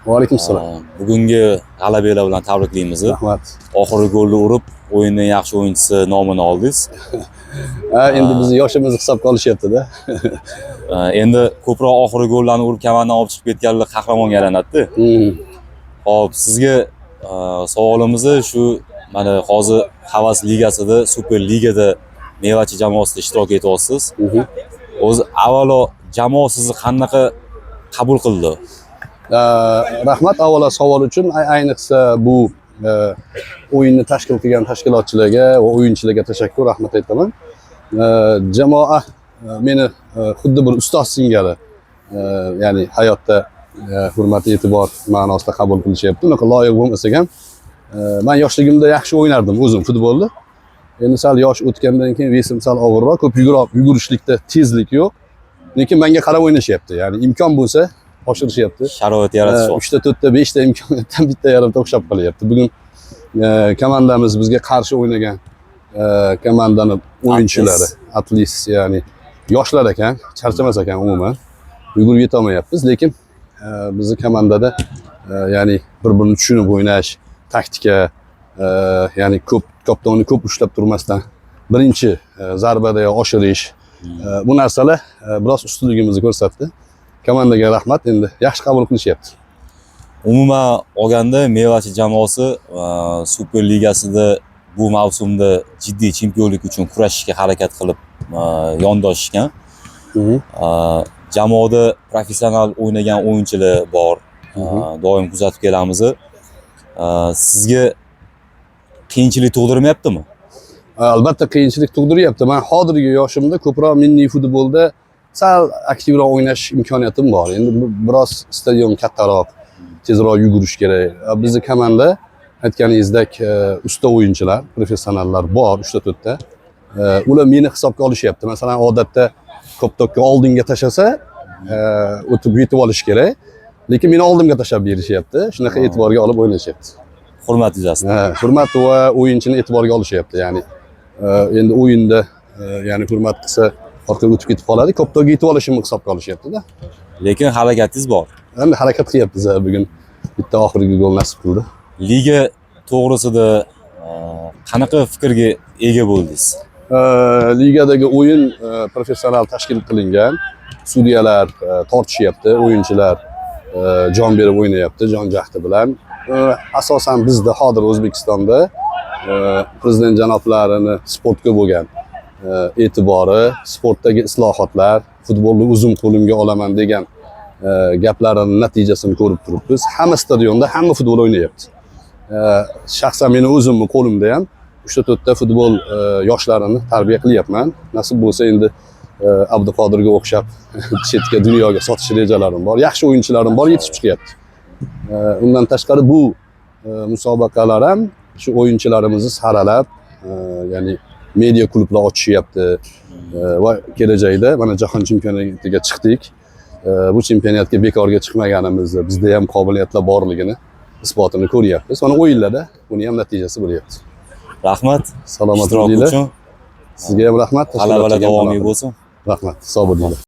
Va alaykum assalom. Bugungi g'alabalar bilan tabriklaymiz. Rahmat. Oxirgi golni urib, o'yinning yaxshi o'yinchisi nomini oldingiz. Endi bizni yoshimizni hisobga olishyapti-da. Endi ko'proq oxirgi gollarni urib kamandan olib chiqib ketganlar qahramonga aylanadi. Hop, sizga savolimiz shu, mana hozir Havas ligasida, Super ligada Mevachi jamoasida ishtirok etyapsiz. O'zi avvalo jamoa sizni qanaqa qabul qildi? Rahmat avvalo savol uchun. Ayniqsa bu o'yinni tashkil qilgan tashkilotchilarga va o'yinchilarga tashakkur, rahmat aytaman. Jamoa meni xuddi bir ustoz singari, ya'ni hayotda hurmat, e'tibor ma'nosida qabul qilishyapti. Unaqa loyiq bo'lmasak ham, men yoshligimda yaxshi o'ynardim o'zim futbolni. Endi sal yosh o'tgandan keyin vesim sal og'irroq, ko'p yugurishlikda tezlik yo'q. Lekin menga qarab o'ynashyapti. Ya'ni imkon bo'lsa oshirishyapti. Sharoit yaratishyapti. 3 ta 4 ta 5 ta imkoniyatdan bitta yarimta o'xshab qolyapti. Bugun komandamiz bizga qarshi o'ynagan komandani o'yinchilari, atlis, ya'ni yoshlar ekan, charchamas ekan umuman. Yugurib yeta olmayapmiz, lekin bizni komandada ya'ni bir-birini tushunib o'ynash, taktika, ya'ni koptonni ko'p ushlab turmasdan birinchi zarbada oshirish, bu narsalar biroz ustunligimizni ko'rsatdi. Komandaga rahmat, endi yaxshi qabul qilishyapti. Umuman olganda Mevachi jamoasi Super ligasida bu mavsumda jiddiy chempionlik uchun kurashishga harakat qilib yondoshishgan. Jamoada professional o'ynagan o'yinchilar bor. Doim kuzatib kelamiz. Sizga qiyinchilik tug'dirmayaptimi? Albatta qiyinchilik tug'diryapti. Men hozirgi yoshimda ko'proq milliy futbolda sal aktivroq o'ynash imkoniyatim bor. Endi biroz stadion kattaroq, tezroq yugurish kerak. Bizning komanda aytganingizdek usta o'yinchilar, professionallar bor, 3 ta 4 ta. Ular meni hisobga olishyapti. Masalan, odatda koptokka oldinga tashlasa, o'tib yetib olish kerak. Lekin meni oldimga tashlab berishyapti. Shunaqa e'tiborga olib o'ynashyapti. Hurmat yuzasidan. Hurmat va o'yinchini e'tiborga olishyapti. Ya'ni endi o'yinda ya'ni hurmat qilsa orqaga o'tib ketib qoladi. Koptokka yetib olishimni hisobga olishyapti-da. Lekin harakatingiz bor. Endi harakat qilyapmiz. Bugun bitta oxirgi gol nasib qildi. Liga to'g'risida qanaqa fikrga ega bo'ldingiz? Ligadagi o'yin professional tashkil qilingan. Sudyalar tortishyapti, o'yinchilar jon berib o'ynayapti, jon jahdi bilan. Asosan bizda hozir O'zbekistonda prezident janoblarining sportga bo'lgan e'tibori, sportdagi islohotlar, futbolni o'zim qo'limga olaman degan gaplarining natijasini ko'rib turibmiz. Hamma stadionda hamma futbol o'ynayapti. Shaxsan meni o'zimni qo'limda ham 3 ta 4 ta futbol yoshlarini tarbiya qilyapman. Nasib bo'lsa endi Abduqodirga o'xshab chetga dunyoga sotish rejalarim bor. Yaxshi o'yinchilarim bor, yetishib chiqyapti. Undan tashqari bu musobaqalar ham shu o'yinchilarimizni saralab, ya'ni media klublar ochishyapti va kelajakda mana jahon chempionatiga chiqdik. Bu chempionatga bekorga chiqmaganimizni, bizda ham qobiliyatlar borligini isbotini ko'ryapmiz. Mana o'yinlarda buni ham natijasi bo'lyapti. Rahmat. Salomat bo'linglar. Sizga ham rahmat. G'alabalar davomiy bo'lsin. Rahmat. Sog' bo'linglar.